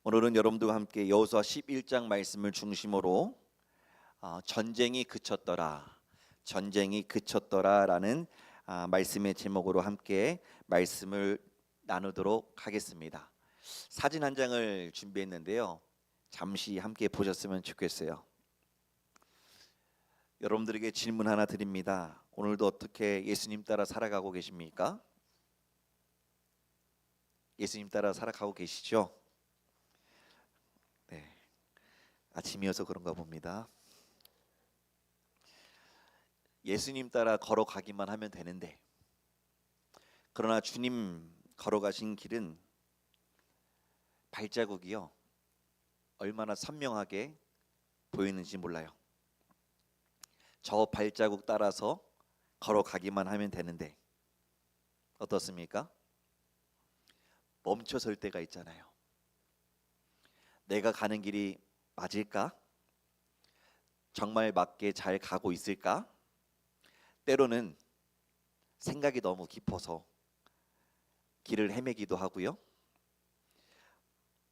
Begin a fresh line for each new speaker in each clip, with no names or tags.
오늘은 여러분들과 함께 여호수아 11장 말씀을 중심으로 전쟁이 그쳤더라라는 말씀의 제목으로 함께 말씀을 나누도록 하겠습니다. 사진 한 장을 준비했는데요. 잠시 함께 보셨으면 좋겠어요. 여러분들에게 질문 하나 드립니다. 오늘도 어떻게 예수님 따라 살아가고 계십니까? 예수님 따라 살아가고 계시죠? 네, 아침이어서 그런가 봅니다. 예수님 따라 걸어가기만 하면 되는데, 그러나 주님 걸어가신 길은 발자국이요 얼마나 선명하게 보이는지 몰라요. 저 발자국 따라서 걸어가기만 하면 되는데 어떻습니까? 멈춰설 때가 있잖아요. 내가 가는 길이 맞을까? 정말 맞게 잘 가고 있을까? 때로는 생각이 너무 깊어서 길을 헤매기도 하고요.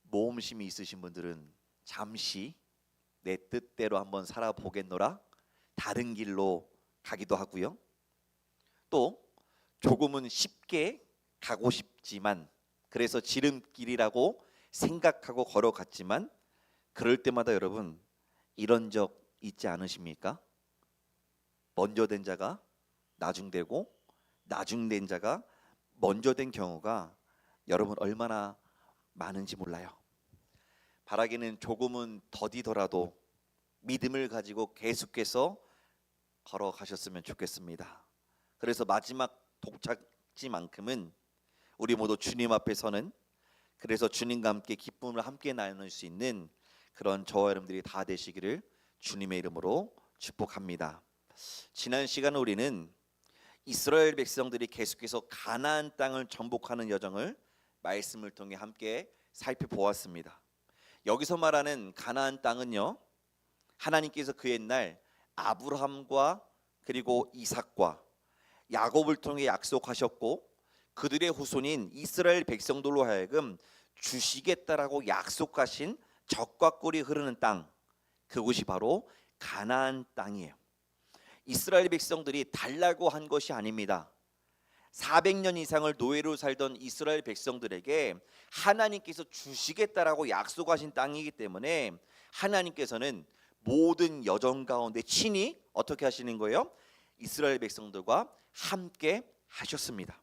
모험심이 있으신 분들은 잠시 내 뜻대로 한번 살아보겠노라 다른 길로 가기도 하고요. 또 조금은 쉽게 가고 싶지만 그래서 지름길이라고 생각하고 걸어갔지만 그럴 때마다 여러분 이런 적 있지 않으십니까? 먼저 된 자가 나중되고 나중된 자가 먼저 된 경우가 여러분 얼마나 많은지 몰라요. 바라기는 조금은 더디더라도 믿음을 가지고 계속해서 걸어가셨으면 좋겠습니다. 그래서 마지막 도착지만큼은 우리 모두 주님 앞에 서는, 그래서 주님과 함께 기쁨을 함께 나눌 수 있는 그런 저와 여러분들이 다 되시기를 주님의 이름으로 축복합니다. 지난 시간 우리는 이스라엘 백성들이 계속해서 가나안 땅을 정복하는 여정을 말씀을 통해 함께 살펴보았습니다. 여기서 말하는 가나안 땅은요, 하나님께서 그 옛날 아브라함과 그리고 이삭과 야곱을 통해 약속하셨고 그들의 후손인 이스라엘 백성들로 하여금 주시겠다라고 약속하신 젖과 꿀이 흐르는 땅, 그곳이 바로 가나안 땅이에요. 이스라엘 백성들이 달라고 한 것이 아닙니다. 400년 이상을 노예로 살던 이스라엘 백성들에게 하나님께서 주시겠다라고 약속하신 땅이기 때문에 하나님께서는 모든 여정 가운데 친히 어떻게 하시는 거예요? 이스라엘 백성들과 함께 하셨습니다.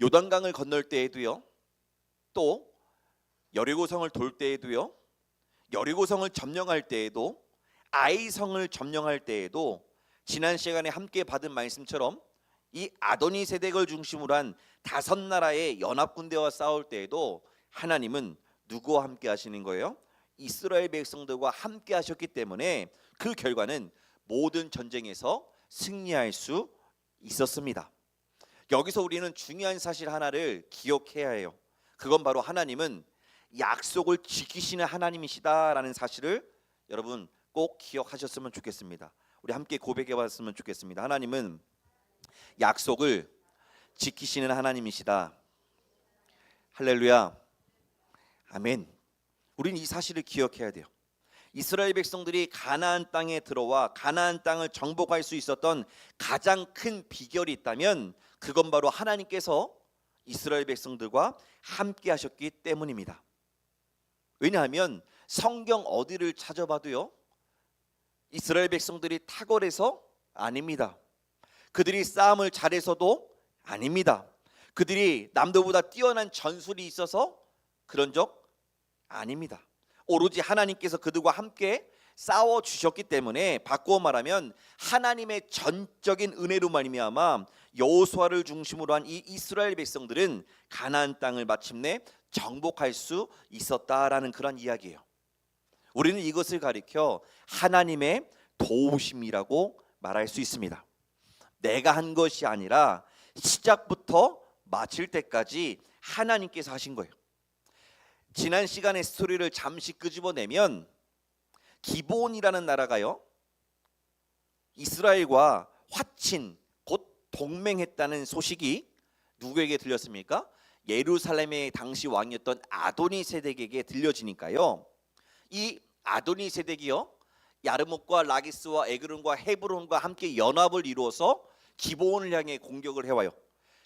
요단강을 건널 때에도요, 또 여리고성을 돌 때에도요, 여리고성을 점령할 때에도, 아이성을 점령할 때에도 지난 시간에 함께 받은 말씀처럼 이 아도니 세덱을 중심으로 한 5나라의 연합군대와 싸울 때에도 하나님은 누구와 함께 하시는 거예요? 이스라엘 백성들과 함께 하셨기 때문에 그 결과는 모든 전쟁에서 승리할 수 있었습니다. 여기서 우리는 중요한 사실 하나를 기억해야 해요. 그건 바로 하나님은 약속을 지키시는 하나님이시다라는 사실을 여러분 꼭 기억하셨으면 좋겠습니다. 우리 함께 고백해 봤으면 좋겠습니다. 하나님은 약속을 지키시는 하나님이시다. 할렐루야. 아멘. 우리는 이 사실을 기억해야 돼요. 이스라엘 백성들이 가나안 땅에 들어와 가나안 땅을 정복할 수 있었던 가장 큰 비결이 있다면 그건 바로 하나님께서 이스라엘 백성들과 함께 하셨기 때문입니다. 왜냐하면 성경 어디를 찾아봐도요, 이스라엘 백성들이 탁월해서 아닙니다. 그들이 싸움을 잘해서도 아닙니다. 그들이 남들보다 뛰어난 전술이 있어서 그런 적 아닙니다. 오로지 하나님께서 그들과 함께 싸워주셨기 때문에 바꾸어 말하면 하나님의 전적인 은혜로 말미암아 여호수아를 중심으로 한 이 이스라엘 백성들은 가나안 땅을 마침내 정복할 수 있었다라는 그런 이야기예요. 우리는 이것을 가리켜 하나님의 도우심이라고 말할 수 있습니다. 내가 한 것이 아니라 시작부터 마칠 때까지 하나님께서 하신 거예요. 지난 시간의 스토리를 잠시 끄집어내면 기브온이라는 나라가요, 이스라엘과 화친 곧 동맹했다는 소식이 누구에게 들렸습니까? 예루살렘의 당시 왕이었던 아도니세덱에게 들려지니까요. 이 아도니세덱이요, 야르목과 라기스와 에그론과 헤브론과 함께 연합을 이루어서 기브온을 향해 공격을 해와요.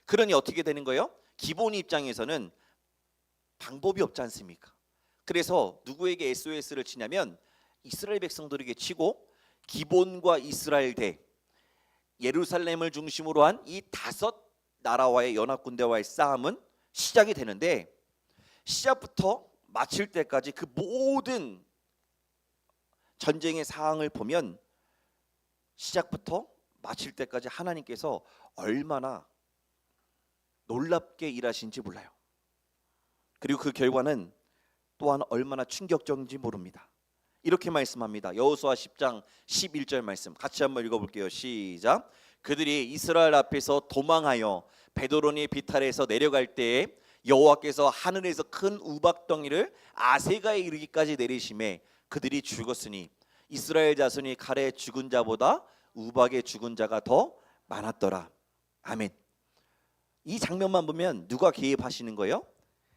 그러니 어떻게 되는 거예요? 기브온 입장에서는 방법이 없지 않습니까? 그래서 누구에게 SOS를 치냐면 이스라엘 백성들에게 치고 기브온과 이스라엘 대 예루살렘을 중심으로 한 이 다섯 나라와의 연합군대와의 싸움은 시작이 되는데, 시작부터 마칠 때까지 그 모든 전쟁의 상황을 보면 시작부터 마칠 때까지 하나님께서 얼마나 놀랍게 일하신지 몰라요. 그리고 그 결과는 또한 얼마나 충격적인지 모릅니다. 이렇게 말씀합니다. 여호수아 10장 11절 말씀 같이 한번 읽어볼게요. 시작. 그들이 이스라엘 앞에서 도망하여 베드로니 비탈에서 내려갈 때에 여호와께서 하늘에서 큰 우박덩이를 아세가에 이르기까지 내리심에 그들이 죽었으니 이스라엘 자손이 칼에 죽은 자보다 우박에 죽은 자가 더 많았더라. 아멘. 이 장면만 보면 누가 개입하시는 거예요?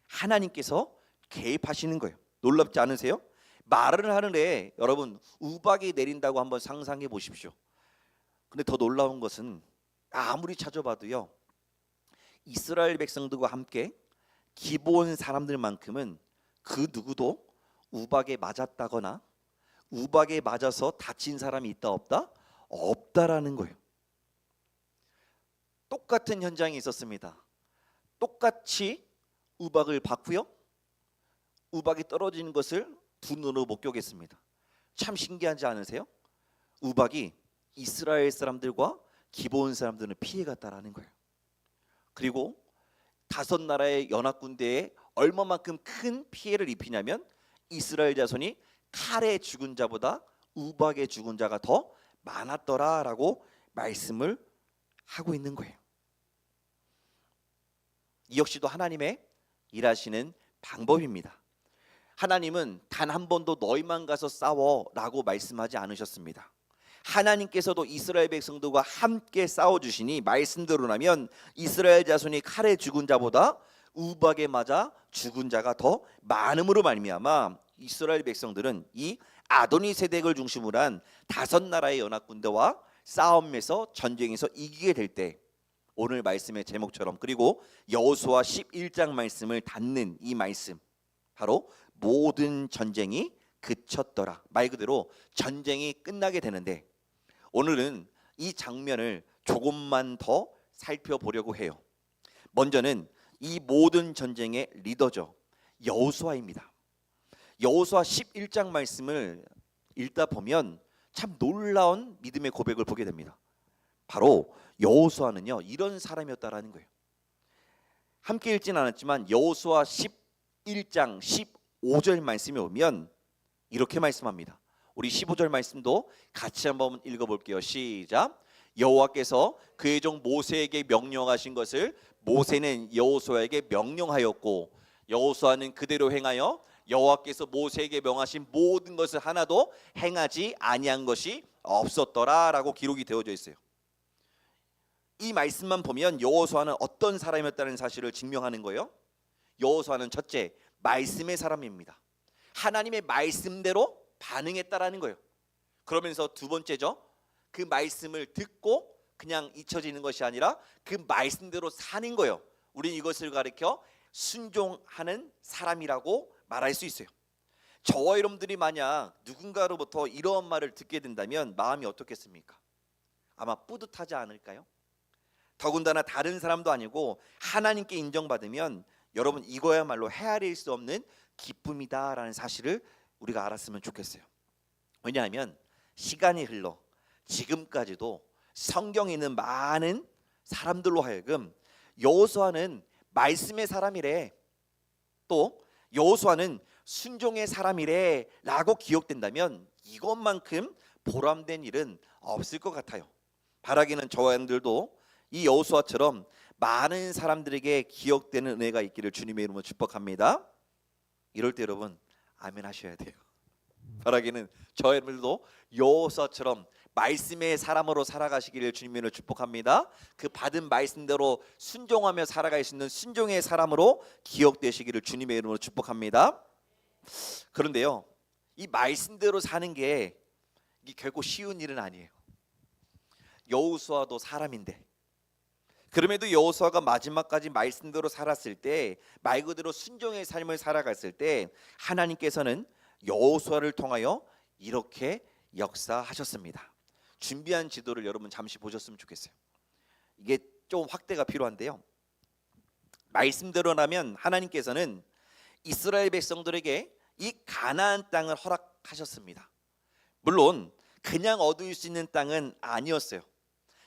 하나님께서 개입하시는 거예요. 놀랍지 않으세요? 말을 하는데 여러분 우박이 내린다고 한번 상상해 보십시오. 근데 더 놀라운 것은 아무리 찾아봐도요, 이스라엘 백성들과 함께 기브온 사람들만큼은 그 누구도 우박에 맞았다거나 우박에 맞아서 다친 사람이 있다 없다? 없다라는 거예요. 똑같은 현장이 있었습니다. 똑같이 우박을 받고요, 우박이 떨어지는 것을 두 눈으로 목격했습니다. 참 신기하지 않으세요? 우박이 이스라엘 사람들과 기브온 사람들은 피해갔다라는 거예요. 그리고 다섯 나라의 연합군대에 얼마만큼 큰 피해를 입히냐면 이스라엘 자손이 칼에 죽은 자보다 우박에 죽은 자가 더 많았더라라고 말씀을 하고 있는 거예요. 이 역시도 하나님의 일하시는 방법입니다. 하나님은 단 한 번도 너희만 가서 싸워라고 말씀하지 않으셨습니다. 하나님께서도 이스라엘 백성들과 함께 싸워주시니 말씀대로라면 이스라엘 자손이 칼에 죽은 자보다 우박에 맞아 죽은 자가 더 많음으로 말미암아 이스라엘 백성들은 이 아도니세덱을 중심으로 한 다섯 나라의 연합군대와 싸움에서 전쟁에서 이기게 될 때, 오늘 말씀의 제목처럼 그리고 여호수아 11장 말씀을 닫는 이 말씀, 바로 모든 전쟁이 그쳤더라, 말 그대로 전쟁이 끝나게 되는데, 오늘은 이 장면을 조금만 더 살펴보려고 해요. 먼저는 이 모든 전쟁의 리더죠, 여호수아입니다. 여호수아 11장 말씀을 읽다 보면 참 놀라운 믿음의 고백을 보게 됩니다. 바로 여호수아는요, 이런 사람이었다라는 거예요. 함께 읽진 않았지만 여호수아 11장 15절 말씀에 오면 이렇게 말씀합니다. 우리 15절 말씀도 같이 한번 읽어볼게요. 시작. 여호와께서 그의 종 모세에게 명령하신 것을 모세는 여호수아에게 명령하였고 여호수아는 그대로 행하여 여호와께서 모세에게 명하신 모든 것을 하나도 행하지 아니한 것이 없었더라라고 기록이 되어져 있어요. 이 말씀만 보면 여호수아는 어떤 사람이었다는 사실을 증명하는 거예요. 여호수아는 첫째, 말씀의 사람입니다. 하나님의 말씀대로 반응했다라는 거예요. 그러면서 두 번째죠, 그 말씀을 듣고 그냥 잊혀지는 것이 아니라 그 말씀대로 사는 거예요. 우리는 이것을 가리켜 순종하는 사람이라고 말할 수 있어요. 저와 여러분들이 만약 누군가로부터 이러한 말을 듣게 된다면 마음이 어떻겠습니까? 아마 뿌듯하지 않을까요? 더군다나 다른 사람도 아니고 하나님께 인정받으면 여러분 이거야말로 헤아릴 수 없는 기쁨이다라는 사실을 우리가 알았으면 좋겠어요. 왜냐하면 시간이 흘러 지금까지도 성경에 있는 많은 사람들로 하여금 여호수아는 말씀의 사람이래, 또 여호수아는 순종의 사람이래 라고 기억된다면 이것만큼 보람된 일은 없을 것 같아요. 바라기는 저와 여러분들도 이 여호수아처럼 많은 사람들에게 기억되는 은혜가 있기를 주님의 이름으로 축복합니다. 이럴 때 여러분 아멘 하셔야 돼요. 바라기는 저와 여러분들도 여호수아처럼 말씀의 사람으로 살아가시기를 주님으로 축복합니다. 그 받은 말씀대로 순종하며 살아갈 수 있는 순종의 사람으로 기억되시기를 주님의 이름으로 축복합니다. 그런데요, 이 말씀대로 사는 게 이게 결코 쉬운 일은 아니에요. 여호수아도 사람인데, 그럼에도 여호수아가 마지막까지 말씀대로 살았을 때, 말 그대로 순종의 삶을 살아갔을 때 하나님께서는 여호수아를 통하여 이렇게 역사하셨습니다. 준비한 지도를 여러분 잠시 보셨으면 좋겠어요. 이게 좀 확대가 필요한데요, 말씀대로라면 하나님께서는 이스라엘 백성들에게 이 가나안 땅을 허락하셨습니다. 물론 그냥 얻을 수 있는 땅은 아니었어요.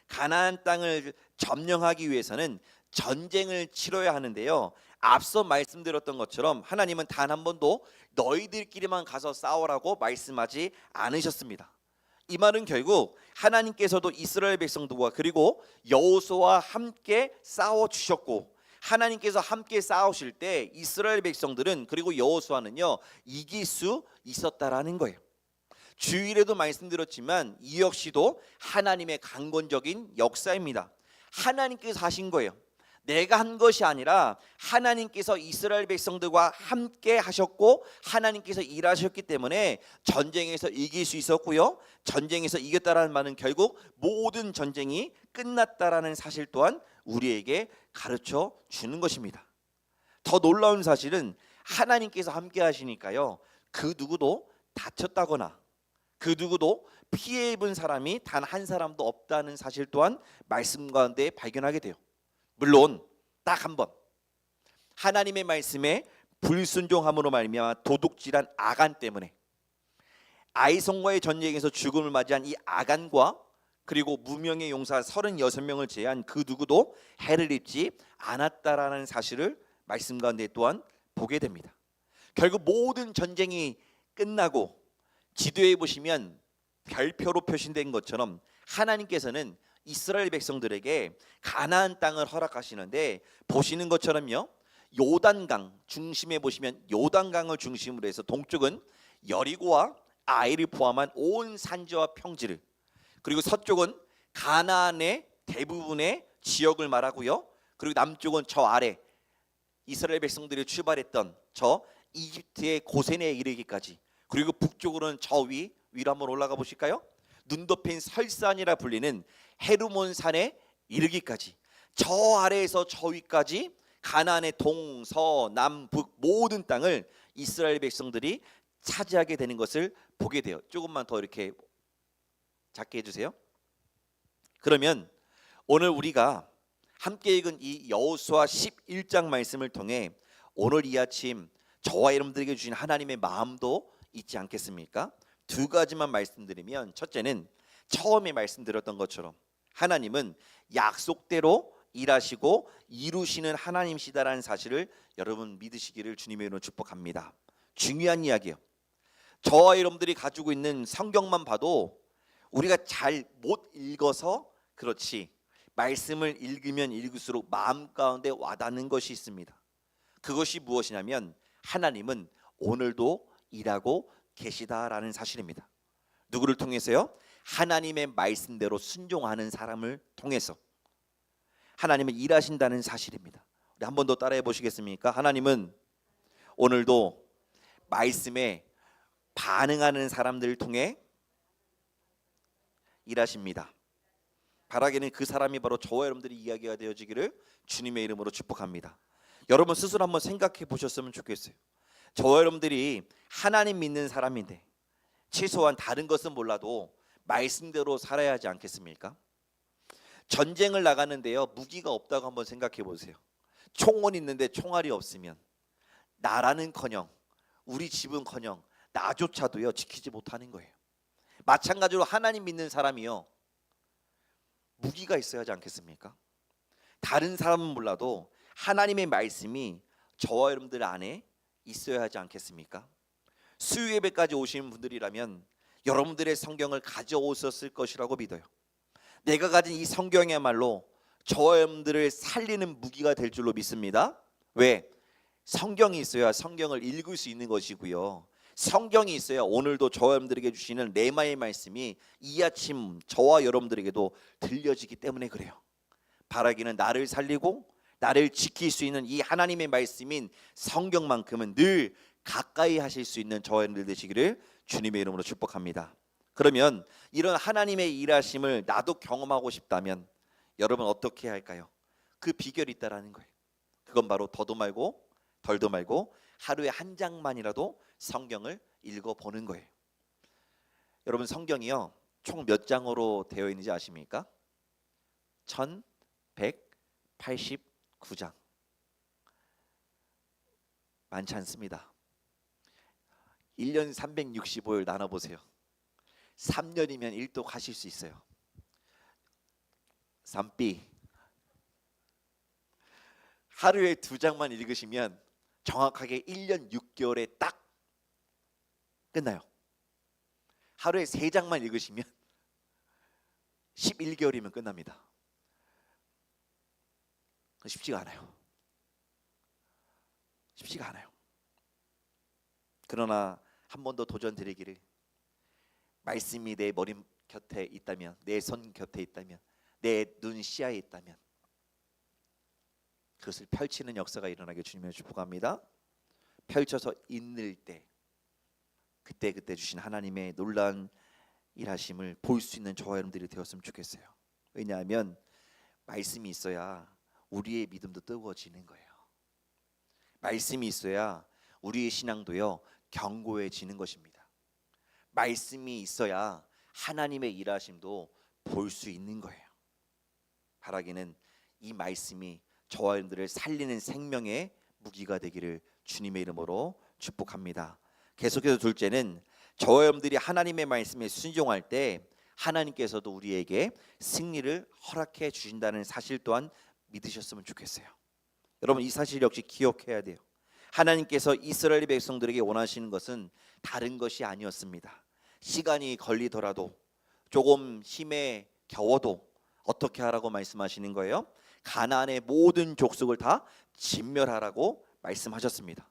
가나안 땅을 점령하기 위해서는 전쟁을 치러야 하는데요, 앞서 말씀드렸던 것처럼 하나님은 단 한 번도 너희들끼리만 가서 싸우라고 말씀하지 않으셨습니다. 이 말은 결국 하나님께서도 이스라엘 백성들과 그리고 여호수아와 함께 싸워 주셨고, 하나님께서 함께 싸우실 때 이스라엘 백성들은 그리고 여호수아는요 이길 수 있었다라는 거예요. 주일에도 말씀드렸지만 이 역시도 하나님의 강권적인 역사입니다. 하나님께서 하신 거예요. 내가 한 것이 아니라 하나님께서 이스라엘 백성들과 함께 하셨고 하나님께서 일하셨기 때문에 전쟁에서 이길 수 있었고요, 전쟁에서 이겼다라는 말은 결국 모든 전쟁이 끝났다라는 사실 또한 우리에게 가르쳐 주는 것입니다. 더 놀라운 사실은 하나님께서 함께 하시니까요, 그 누구도 다쳤다거나 그 누구도 피해 입은 사람이 단 한 사람도 없다는 사실 또한 말씀 가운데 발견하게 돼요. 물론 딱 한 번 하나님의 말씀에 불순종함으로 말미암아 도둑질한 아간 때문에 아이성과의 전쟁에서 죽음을 맞이한 이 아간과 그리고 무명의 용사 36명을 제외한 그 누구도 해를 입지 않았다라는 사실을 말씀 가운데 또한 보게 됩니다. 결국 모든 전쟁이 끝나고 지도에 보시면 별표로 표시된 것처럼 하나님께서는 이스라엘 백성들에게 가나안 땅을 허락하시는데, 보시는 것처럼요, 요단강 중심에 보시면 요단강을 중심으로 해서 동쪽은 여리고와 아이를 포함한 온 산지와 평지를, 그리고 서쪽은 가나안의 대부분의 지역을 말하고요, 그리고 남쪽은 저 아래 이스라엘 백성들이 출발했던 저 이집트의 고센에 이르기까지, 그리고 북쪽으로는 저 위로 한번 올라가 보실까요? 눈 덮인 설산이라 불리는 헤르몬 산에 이르기까지, 저 아래에서 저 위까지 가나안의 동, 서, 남, 북 모든 땅을 이스라엘 백성들이 차지하게 되는 것을 보게 돼요. 조금만 더 이렇게 작게 해주세요. 그러면 오늘 우리가 함께 읽은 이 여호수아 11장 말씀을 통해 오늘 이 아침 저와 여러분들에게 주신 하나님의 마음도 있지 않겠습니까? 두 가지만 말씀드리면, 첫째는 처음에 말씀드렸던 것처럼 하나님은 약속대로 일하시고 이루시는 하나님이시다라는 사실을 여러분 믿으시기를 주님의 이름으로 축복합니다. 중요한 이야기예요. 저와 여러분들이 가지고 있는 성경만 봐도 우리가 잘 못 읽어서 그렇지, 말씀을 읽으면 읽을수록 마음 가운데 와닿는 것이 있습니다. 그것이 무엇이냐면 하나님은 오늘도 일하고 계시다라는 사실입니다. 누구를 통해서요? 하나님의 말씀대로 순종하는 사람을 통해서 하나님은 일하신다는 사실입니다. 우리 한 번 더 따라해 보시겠습니까? 하나님은 오늘도 말씀에 반응하는 사람들을 통해 일하십니다. 바라기는 그 사람이 바로 저와 여러분들이 이야기가 되어지기를 주님의 이름으로 축복합니다. 여러분 스스로 한번 생각해 보셨으면 좋겠어요. 저와 여러분들이 하나님 믿는 사람인데 최소한 다른 것은 몰라도 말씀대로 살아야 하지 않겠습니까? 전쟁을 나가는데요, 무기가 없다고 한번 생각해 보세요. 총은 있는데 총알이 없으면 나라는커녕 우리 집은커녕 나조차도요 지키지 못하는 거예요. 마찬가지로 하나님 믿는 사람이요, 무기가 있어야 하지 않겠습니까? 다른 사람은 몰라도 하나님의 말씀이 저와 여러분들 안에 있어야 하지 않겠습니까? 수요 예배까지 오시는 분들이라면 여러분들의 성경을 가져오셨을 것이라고 믿어요. 내가 가진 이 성경이야말로 저와 여러분들을 살리는 무기가 될 줄로 믿습니다. 왜? 성경이 있어야 성경을 읽을 수 있는 것이고요, 성경이 있어야 오늘도 저와 여러분들에게 주시는 레마의 말씀이 이 아침 저와 여러분들에게도 들려지기 때문에 그래요. 바라기는 나를 살리고 나를 지킬 수 있는 이 하나님의 말씀인 성경만큼은 늘 가까이 하실 수 있는 저와 여러분들 되시기를 주님의 이름으로 축복합니다. 그러면 이런 하나님의 일하심을 나도 경험하고 싶다면 여러분 어떻게 해야 할까요? 그 비결이 있다라는 거예요. 그건 바로 더도 말고 덜도 말고 하루에 한 장만이라도 성경을 읽어보는 거예요. 여러분 성경이요 총 몇 장으로 되어 있는지 아십니까? 1189장. 많지 않습니다. 1년 365일 나눠보세요. 3년이면 1도 가실 수 있어요. 3B 하루에 2장만 읽으시면 정확하게 1년 6개월에 딱 끝나요. 하루에 3장만 읽으시면 11개월이면 끝납니다. 쉽지가 않아요. 쉽지가 않아요. 그러나 한 번 더 도전 드리기를, 말씀이 내 머리 곁에 있다면, 내 손 곁에 있다면, 내 눈 시야에 있다면 그것을 펼치는 역사가 일어나게 주님을 축복합니다. 펼쳐서 읽을 때 그때 주신 하나님의 놀라운 일하심을 볼 수 있는 저와 여러분들이 되었으면 좋겠어요. 왜냐하면 말씀이 있어야 우리의 믿음도 뜨거워지는 거예요. 말씀이 있어야 우리의 신앙도요 견고해지는 것입니다. 말씀이 있어야 하나님의 일하심도 볼 수 있는 거예요. 바라기는 이 말씀이 저와 여러분들을 살리는 생명의 무기가 되기를 주님의 이름으로 축복합니다. 계속해서 둘째는 저와 여러분들이 하나님의 말씀에 순종할 때 하나님께서도 우리에게 승리를 허락해 주신다는 사실 또한 믿으셨으면 좋겠어요. 여러분 이 사실 역시 기억해야 돼요. 하나님께서 이스라엘 백성들에게 원하시는 것은 다른 것이 아니었습니다. 시간이 걸리더라도 조금 힘에 겨워도 어떻게 하라고 말씀하시는 거예요? 가나안의 모든 족속을 다 진멸하라고 말씀하셨습니다.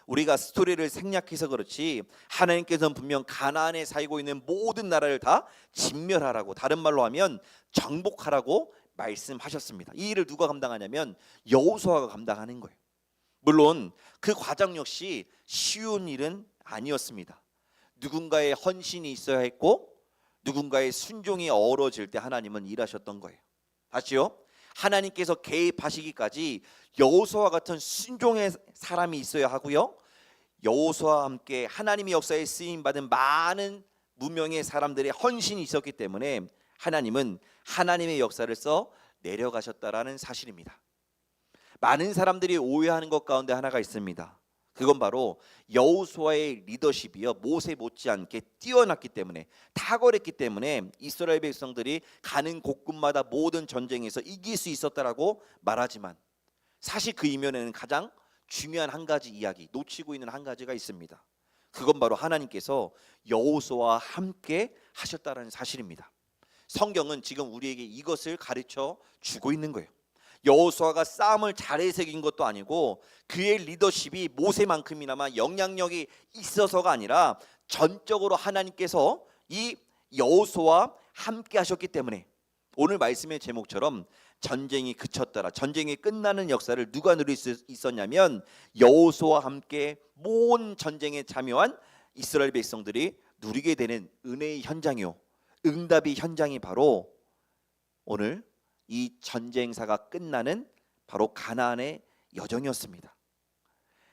우리가 스토리를 생략해서 그렇지 하나님께서는 분명 가나안에 살고 있는 모든 나라를 다 진멸하라고, 다른 말로 하면 정복하라고 말씀하셨습니다. 이 일을 누가 감당하냐면 여호수아가 감당하는 거예요. 물론 그 과정 역시 쉬운 일은 아니었습니다. 누군가의 헌신이 있어야 했고 누군가의 순종이 어우러질 때 하나님은 일하셨던 거예요. 다시요, 하나님께서 개입하시기까지 여호수아와 같은 순종의 사람이 있어야 하고요, 여호수아와 함께 하나님의 역사에 쓰임받은 많은 무명의 사람들의 헌신이 있었기 때문에 하나님은 하나님의 역사를 써 내려가셨다라는 사실입니다. 많은 사람들이 오해하는 것 가운데 하나가 있습니다. 그건 바로 여호수아의 리더십이요 모세 못지않게 뛰어났기 때문에, 탁월했기 때문에 이스라엘 백성들이 가는 곳곳마다 모든 전쟁에서 이길 수 있었다라고 말하지만 사실 그 이면에는 가장 중요한 한 가지 이야기, 놓치고 있는 한 가지가 있습니다. 그건 바로 하나님께서 여호수아와 함께 하셨다는 사실입니다. 성경은 지금 우리에게 이것을 가르쳐 주고 있는 거예요. 여호수아가 싸움을 잘해서 이긴 것도 아니고 그의 리더십이 모세만큼이나마 영향력이 있어서가 아니라 전적으로 하나님께서 이 여호수아와 함께 하셨기 때문에 오늘 말씀의 제목처럼 전쟁이 그쳤더라, 전쟁이 끝나는 역사를 누가 누릴 수 있었냐면 여호수아와 함께 모든 전쟁에 참여한 이스라엘 백성들이 누리게 되는 은혜의 현장이요, 응답의 현장이 바로 오늘 이 전쟁사가 끝나는 바로 가나안의 여정이었습니다.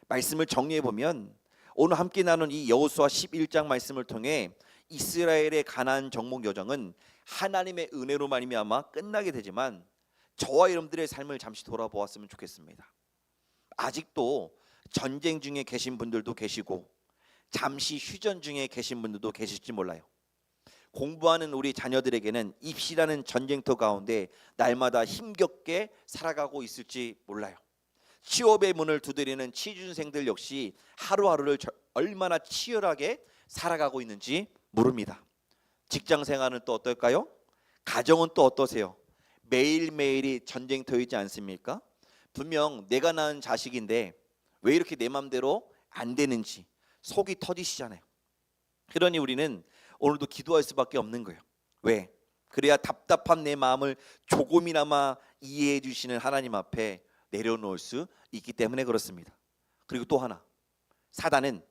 말씀을 정리해 보면 오늘 함께 나눈 이 여호수아 11장 말씀을 통해 이스라엘의 가나안 정복 여정은 하나님의 은혜로 말미암아 끝나게 되지만 저와 여러분들의 삶을 잠시 돌아보았으면 좋겠습니다. 아직도 전쟁 중에 계신 분들도 계시고 잠시 휴전 중에 계신 분들도 계실지 몰라요. 공부하는 우리 자녀들에게는 입시라는 전쟁터 가운데 날마다 힘겹게 살아가고 있을지 몰라요. 취업의 문을 두드리는 취준생들 역시 하루하루를 얼마나 치열하게 살아가고 있는지 모릅니다. 직장 생활은 또 어떨까요? 가정은 또 어떠세요? 매일매일이 전쟁터이지 않습니까? 분명 내가 낳은 자식인데 왜 이렇게 내 맘대로 안 되는지, 속이 터지시잖아요. 그러니 우리는 오늘도 기도할 수밖에 없는 거예요. 왜? 그래야 답답한 내 마음을 조금이나마 이해해 주시는 하나님 앞에 내려놓을 수 있기 때문에 그렇습니다. 그리고 또 하나, 사단은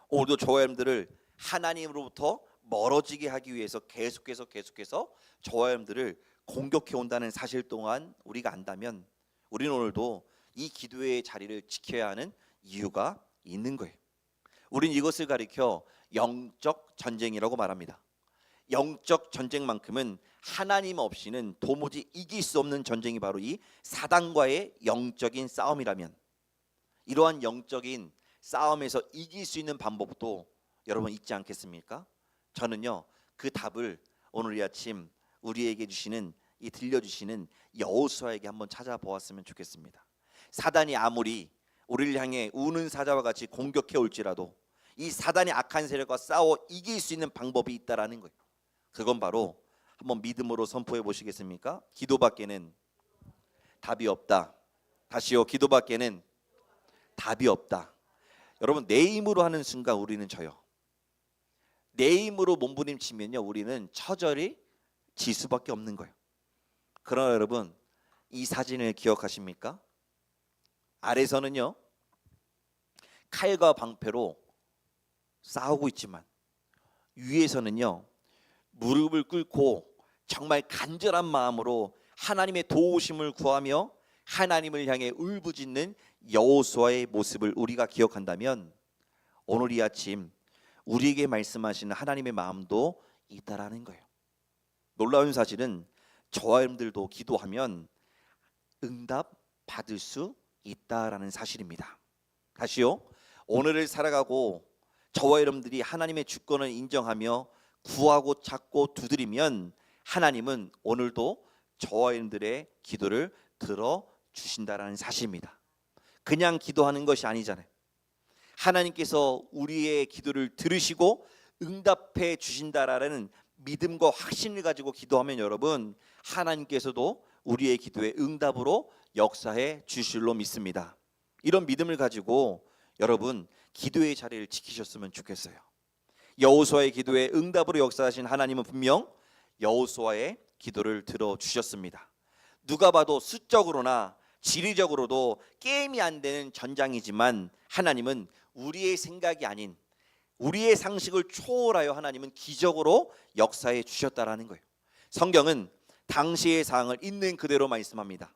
오늘도 저와 여러분들을 하나님으로부터 멀어지게 하기 위해서 계속해서 저와 여러분들을 공격해 온다는 사실 동안 우리가 안다면 우리는 오늘도 이 기도의 자리를 지켜야 하는 이유가 있는 거예요. 우리는 이것을 가리켜 영적 전쟁이라고 말합니다. 영적 전쟁만큼은 하나님 없이는 도무지 이길 수 없는 전쟁이 바로 이 사단과의 영적인 싸움이라면, 이러한 영적인 싸움에서 이길 수 있는 방법도 여러분 있지 않겠습니까? 저는요, 그 답을 오늘 이 아침 우리에게 주시는, 이 들려주시는 여호수아에게 한번 찾아보았으면 좋겠습니다. 사단이 아무리 우리를 향해 우는 사자와 같이 공격해 올지라도 이 사단의 악한 세력과 싸워 이길 수 있는 방법이 있다라는 거예요. 그건 바로 한번 믿음으로 선포해 보시겠습니까? 기도밖에는 답이 없다. 다시요, 기도밖에는 답이 없다. 여러분, 내 힘으로 하는 순간 우리는 져요. 내 힘으로 몸부림치면요, 우리는 처절히 질 수밖에 없는 거예요. 그러나 여러분, 이 사진을 기억하십니까? 아래서는요, 칼과 방패로 싸우고 있지만 위에서는요, 무릎을 꿇고 정말 간절한 마음으로 하나님의 도우심을 구하며 하나님을 향해 울부짖는 여호수아의 모습을 우리가 기억한다면 오늘 이 아침 우리에게 말씀하시는 하나님의 마음도 있다라는 거예요. 놀라운 사실은 저와 여러분들도 기도하면 응답 받을 수 있다라는 사실입니다. 다시요, 오늘을 살아가고 저와 여러분들이 하나님의 주권을 인정하며 구하고 찾고 두드리면 하나님은 오늘도 저와 여러분들의 기도를 들어주신다라는 사실입니다. 그냥 기도하는 것이 아니잖아요. 하나님께서 우리의 기도를 들으시고 응답해 주신다라는 믿음과 확신을 가지고 기도하면 여러분, 하나님께서도 우리의 기도에 응답으로 역사해 주실 줄 믿습니다. 이런 믿음을 가지고 여러분, 기도의 자리를 지키셨으면 좋겠어요. 여호수아의 기도에 응답으로 역사하신 하나님은 분명 여호수아의 기도를 들어주셨습니다. 누가 봐도 수적으로나 지리적으로도 게임이 안 되는 전장이지만 하나님은 우리의 생각이 아닌, 우리의 상식을 초월하여 하나님은 기적으로 역사해 주셨다라는 거예요. 성경은 당시의 상황을 있는 그대로 말씀합니다.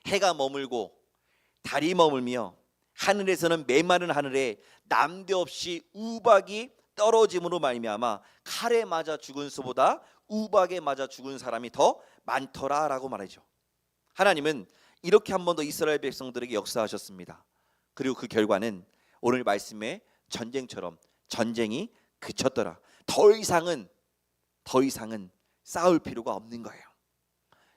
해가 머물고 달이 머물며 하늘에서는 메마른 하늘에 남대없이 우박이 떨어짐으로 말미암아 칼에 맞아 죽은 수보다 우박에 맞아 죽은 사람이 더 많더라라고 말하죠. 하나님은 이렇게 한 번 더 이스라엘 백성들에게 역사하셨습니다. 그리고 그 결과는 오늘 말씀의 전쟁처럼 전쟁이 그쳤더라. 더 이상은 싸울 필요가 없는 거예요.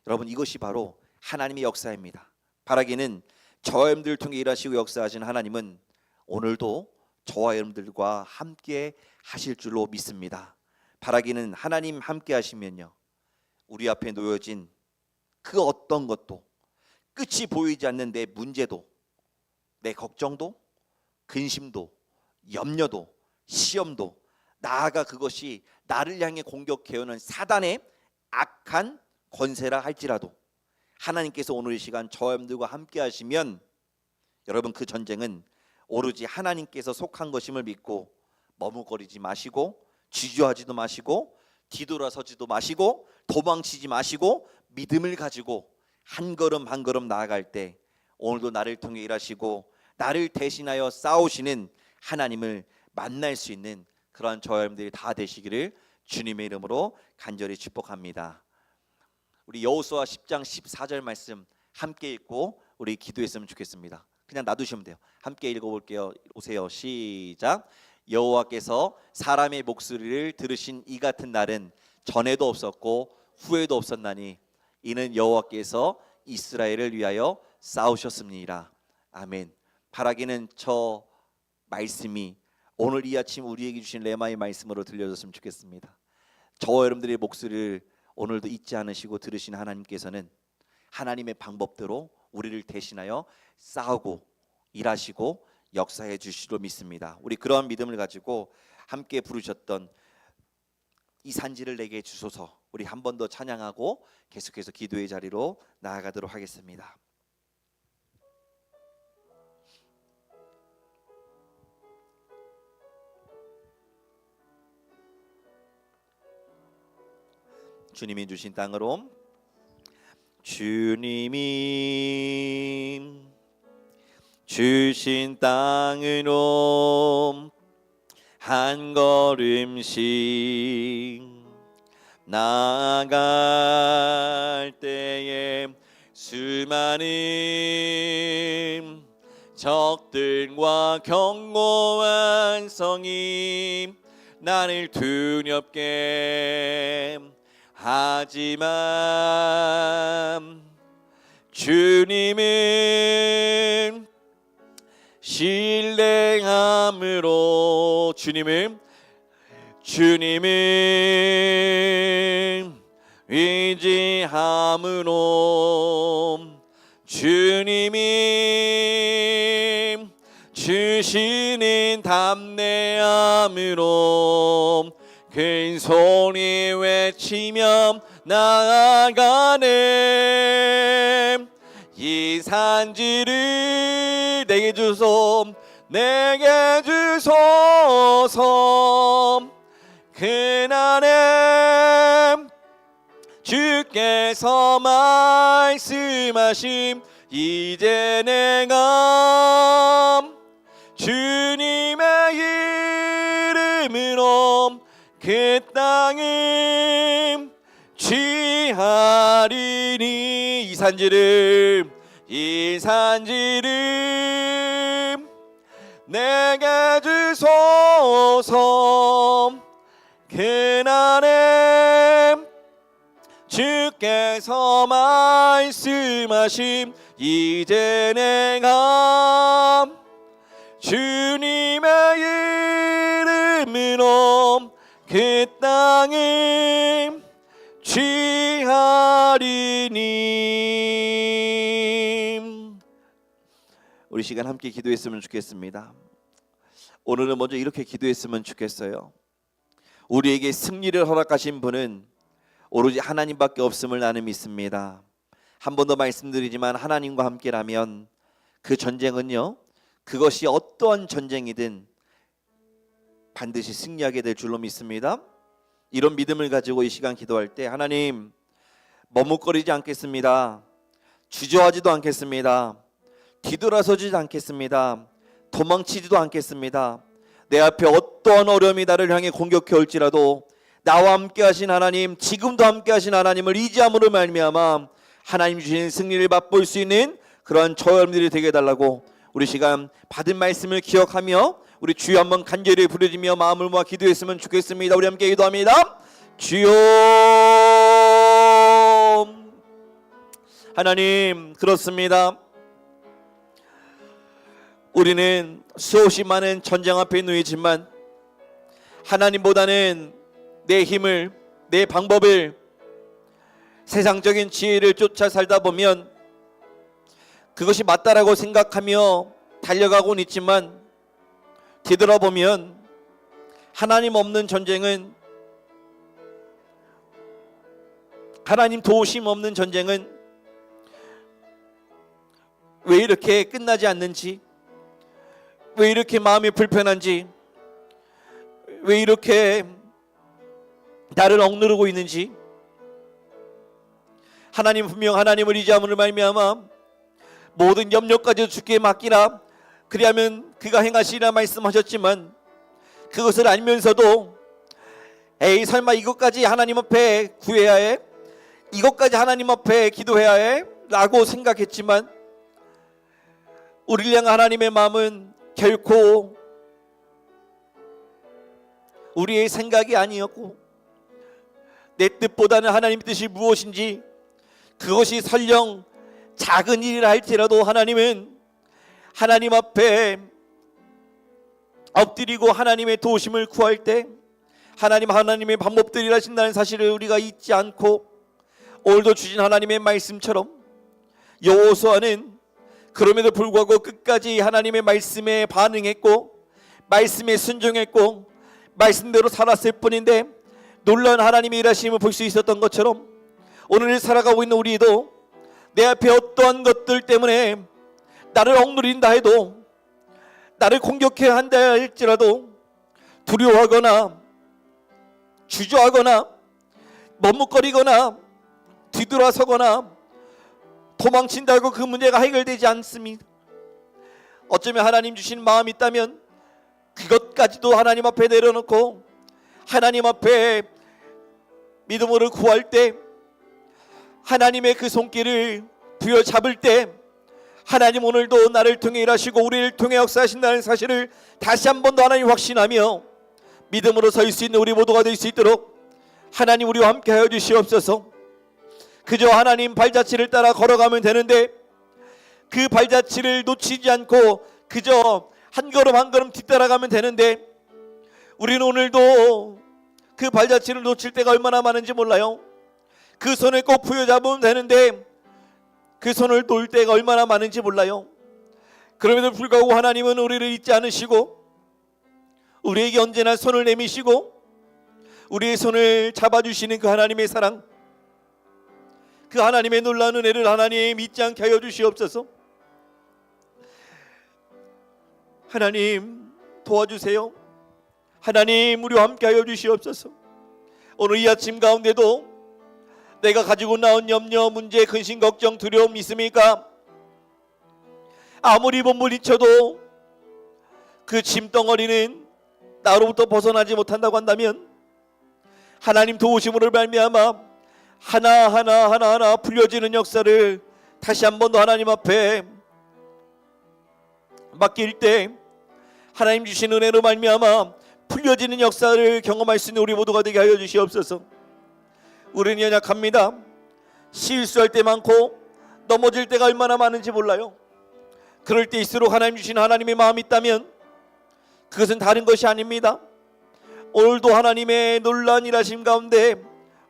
여러분, 이것이 바로 하나님의 역사입니다. 바라기는 저와 여러분들을 통해 일하시고 역사하신 하나님은 오늘도 저와 여러분들과 함께 하실 줄로 믿습니다. 바라기는 하나님 함께 하시면요, 우리 앞에 놓여진 그 어떤 것도, 끝이 보이지 않는 내 문제도, 내 걱정도, 근심도, 염려도, 시험도, 나아가 그것이 나를 향해 공격해오는 사단의 악한 권세라 할지라도 하나님께서 오늘 이 시간 저와 여러분들과 함께 하시면 여러분, 그 전쟁은 오로지 하나님께서 속한 것임을 믿고 머뭇거리지 마시고 주저하지도 마시고 뒤돌아서지도 마시고 도망치지 마시고 믿음을 가지고 한 걸음 한 걸음 나아갈 때 오늘도 나를 통해 일하시고 나를 대신하여 싸우시는 하나님을 만날 수 있는 그러한 저와 여러분들이 다 되시기를 주님의 이름으로 간절히 축복합니다. 우리 여호수아 10장 14절 말씀 함께 읽고 우리 기도했으면 좋겠습니다. 그냥 놔두시면 돼요. 함께 읽어볼게요. 오세요. 시작. 여호와께서 사람의 목소리를 들으신 이 같은 날은 전에도 없었고 후에도 없었나니 이는 여호와께서 이스라엘을 위하여 싸우셨습니다. 아멘. 바라기는 저 말씀이 오늘 이 아침 우리에게 주신 레마의 말씀으로 들려줬으면 좋겠습니다. 저와 여러분들의 목소리를 오늘도 잊지 않으시고 들으신 하나님께서는 하나님의 방법대로 우리를 대신하여 싸우고 일하시고 역사해 주시리로 믿습니다. 우리 그러한 믿음을 가지고 함께 부르셨던 이 산지를 내게 주소서, 우리 한 번 더 찬양하고 계속해서 기도의 자리로 나아가도록 하겠습니다. 주님이 주신 땅으로, 주님이 주신 땅으로 한 걸음씩 나아갈 때에 수많은 적들과 견고한 성이 나를 두렵게 하지만 주님은 신뢰함으로, 주님은 의지함으로, 주님이 주시는 담대함으로 큰 소리 외치며 나아가네. 이 산지를 내게 주소, 내게 주소서. 그날에 주께서 말씀하심, 이제 내가 주님의 이름으로 그 땅을 취하리니. 이 산지를 내게 주소서. 그날에 주께서 말씀하심, 이제 내가 주님의 이름으로 그 땅을 취하리니. 우리 시간 함께 기도했으면 좋겠습니다. 오늘은 먼저 이렇게 기도했으면 좋겠어요. 우리에게 승리를 허락하신 분은 오로지 하나님밖에 없음을 나는 믿습니다. 한 번 더 말씀드리지만 하나님과 함께라면 그 전쟁은요, 그것이 어떠한 전쟁이든 반드시 승리하게 될 줄로 믿습니다. 이런 믿음을 가지고 이 시간 기도할 때, 하나님, 머뭇거리지 않겠습니다. 주저하지도 않겠습니다. 뒤돌아서지도 않겠습니다. 도망치지도 않겠습니다. 내 앞에 어떠한 어려움이 나를 향해 공격해 올지라도 나와 함께 하신 하나님, 지금도 함께 하신 하나님을 의지함으로 말미암아 하나님 주신 승리를 맛볼 수 있는 그러한 저와 여러분들이 되게 해달라고, 우리 시간 받은 말씀을 기억하며 우리 주여 한번 간절히 부르짖으며 마음을 모아 기도했으면 좋겠습니다. 우리 함께 기도합니다. 주여. 하나님, 그렇습니다. 우리는 수없이 많은 전쟁 앞에 놓이지만 하나님보다는 내 힘을, 내 방법을, 세상적인 지혜를 쫓아 살다 보면 그것이 맞다라고 생각하며 달려가고는 있지만, 뒤돌아보면 하나님 없는 전쟁은, 하나님 도우심 없는 전쟁은 왜 이렇게 끝나지 않는지, 왜 이렇게 마음이 불편한지, 왜 이렇게 나를 억누르고 있는지, 하나님 분명 하나님을 의지함으로 말미암아 모든 염려까지 주께 맡기라, 그리하면 그가 행하시리라 말씀하셨지만, 그것을 알면서도 에이 설마 이것까지 하나님 앞에 구해야 해? 이것까지 하나님 앞에 기도해야 해? 라고 생각했지만, 우리를 향한 하나님의 마음은 결코 우리의 생각이 아니었고, 내 뜻보다는 하나님 뜻이 무엇인지, 그것이 설령 작은 일이라 할지라도 하나님은 하나님 앞에 엎드리고 하나님의 도우심을 구할 때 하나님의 방법들이 하신다는 사실을 우리가 잊지 않고, 오늘도 주신 하나님의 말씀처럼 여호수아는 그럼에도 불구하고 끝까지 하나님의 말씀에 반응했고 말씀에 순종했고 말씀대로 살았을 뿐인데 놀라운 하나님의 일하심을 볼 수 있었던 것처럼 오늘 살아가고 있는 우리도 내 앞에 어떠한 것들 때문에 나를 억누린다 해도 나를 공격해야 한다 할지라도 두려워하거나 주저하거나 머뭇거리거나 뒤돌아서거나 도망친다고 그 문제가 해결되지 않습니다. 어쩌면 하나님 주신 마음이 있다면 그것까지도 하나님 앞에 내려놓고 하나님 앞에 믿음으로 구할 때 하나님의 그 손길을 부여잡을 때 하나님 오늘도 나를 통해 일하시고 우리를 통해 역사하신다는 사실을 다시 한 번 더 하나님 확신하며 믿음으로 설 수 있는 우리 모두가 될 수 있도록 하나님 우리와 함께 하여 주시옵소서. 그저 하나님 발자취를 따라 걸어가면 되는데 그 발자취를 놓치지 않고 그저 한 걸음 한 걸음 뒤따라가면 되는데 우리는 오늘도 그 발자취를 놓칠 때가 얼마나 많은지 몰라요. 그 손을 꼭 부여잡으면 되는데 그 손을 놓을 때가 얼마나 많은지 몰라요. 그럼에도 불구하고 하나님은 우리를 잊지 않으시고 우리에게 언제나 손을 내미시고 우리의 손을 잡아주시는 그 하나님의 사랑, 그 하나님의 놀라운 은혜를 하나님 잊지 않게 하여 주시옵소서. 하나님 도와주세요. 하나님 우리와 함께 하여 주시옵소서. 오늘 이 아침 가운데도 내가 가지고 나온 염려, 문제, 근심, 걱정, 두려움 있습니까? 아무리 몸부림쳐도 그 짐덩어리는 나로부터 벗어나지 못한다고 한다면 하나님 도우심으로 말미암아 하나하나 풀려지는 역사를 다시 한 번 더 하나님 앞에 맡길 때 하나님 주신 은혜로 말미암아 풀려지는 역사를 경험할 수 있는 우리 모두가 되게 하여 주시옵소서. 우리는 연약합니다. 실수할 때 많고 넘어질 때가 얼마나 많은지 몰라요. 그럴 때일수록 하나님 주신 하나님의 마음이 있다면 그것은 다른 것이 아닙니다. 오늘도 하나님의 놀라운 일하심 가운데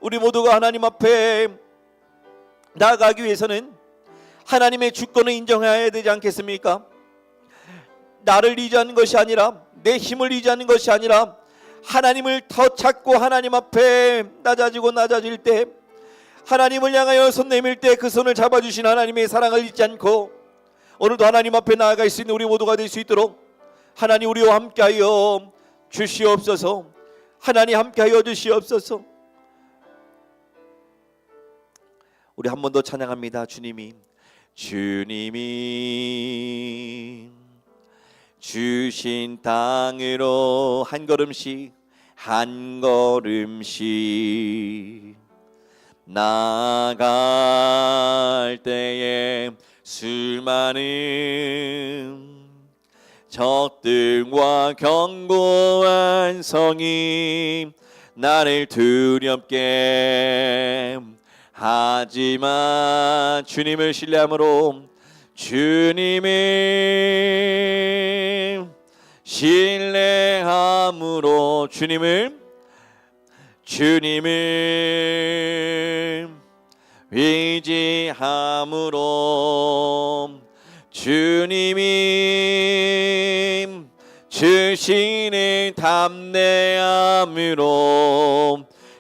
우리 모두가 하나님 앞에 나아가기 위해서는 하나님의 주권을 인정해야 되지 않겠습니까? 나를 의지하는 것이 아니라 내 힘을 의지하는 것이 아니라 하나님을 더 찾고 하나님 앞에 낮아질 때 하나님을 향하여 손 내밀 때 그 손을 잡아주신 하나님의 사랑을 잊지 않고 오늘도 하나님 앞에 나아갈 수 있는 우리 모두가 될 수 있도록 하나님 우리와 함께하여 주시옵소서. 하나님 함께하여 주시옵소서. 우리 한 번 더 찬양합니다. 주님이 주신 땅으로 한 걸음씩 나아갈 때에 수많은 적들과 견고한 성이 나를 두렵게 하지만 주님을 신뢰함으로 주님을 의지함으로 주님이 주시는 담대함으로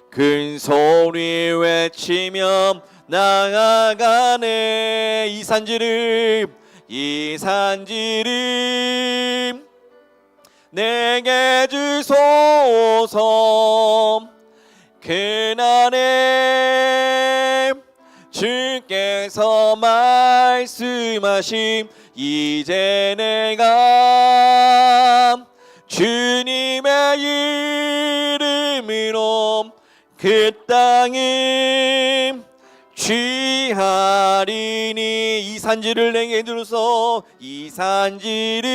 큰 소리 외치며 나아가네. 이 산지를 내게 주소서. 그날에 주께서 말씀하심 이제 내가 주님의 이름으로 그 땅에 취하리니. 이 산지를 내게 주소서. 이 산지를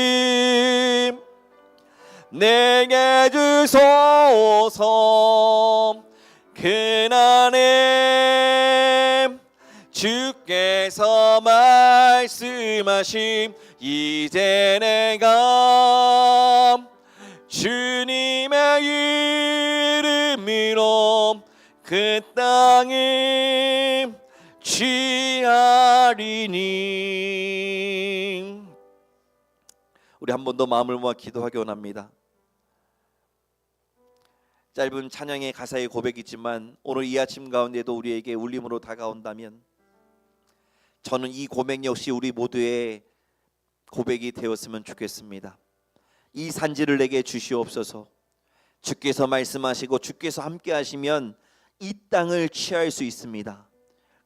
내게 주소서. 그날에 주께서 말씀하심 이제 내가 주님의 이름으로 그 땅에 취하리니. 우리 한 번 더 마음을 모아 기도하기 원합니다. 짧은 찬양의 가사의 고백이지만 오늘 이 아침 가운데도 우리에게 울림으로 다가온다면 저는 이 고백 역시 우리 모두의 고백이 되었으면 좋겠습니다. 이 산지를 내게 주시옵소서. 주께서 말씀하시고 주께서 함께 하시면 이 땅을 취할 수 있습니다.